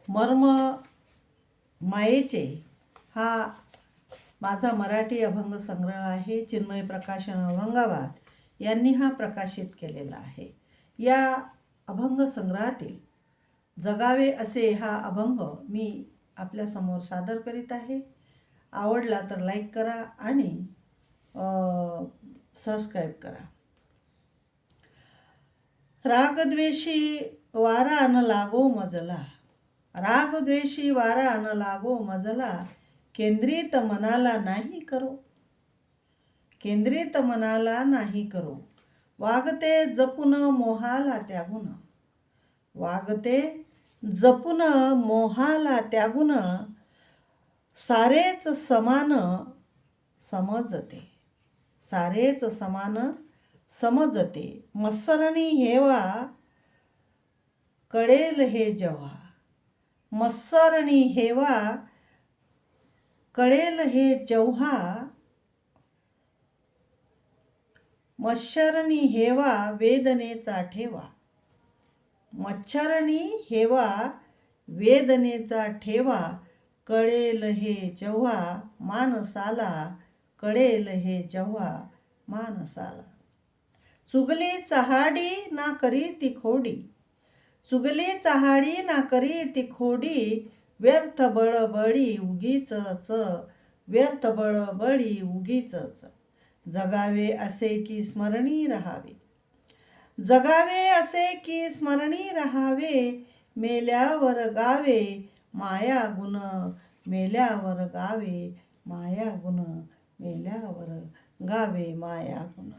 मर्म मायेचे हा माझा मराठी अभंग संग्रह आहे. चिन्मय प्रकाशन औरंगाबाद यांनी हा प्रकाशित केलेला आहे. या अभंग संग्रहातील जगावे असे हा अभंग मी आपल्यासमोर सादर करीत आहे. आवडला तर लाईक करा आणि सबस्क्राईब करा. रागद्वेषी वारा न लागो मजला, रागद्वेषी वारा न लागो मजला, केंद्रित मनाला नाही करो, केंद्रित मनाला नाही करो, वागते जपून मोहाला त्यागून, वागते जपून मोहाला त्यागून, सारेच समान समजते, सारेच समान समजते, मत्सरणी हेवा कळेल हे जेव्हा, मत्सरणी हेवा कळेल हे जेव्हा, मच्छरणी हेवा वेदनेचा ठेवा, मच्छरणी हेवा वेदनेचा ठेवा, कळेल हे जेव्हा माणसाला, कळेल हे जेव्हा माणसाला. चुगली चहाडी ना करी ती खोडी, चुगली चहाडी ना करी ती खोडी, व्यर्थ बळबळी उगीचच, व्यर्थ बळबळी उगीचच. जगावे असे की स्मरणी राहावे, जगावे असे की स्मरणी राहावे, मेल्यावर गावे माया गुण, मेल्यावर गावे माया गुण, मेल्यावर गावे माया गुण.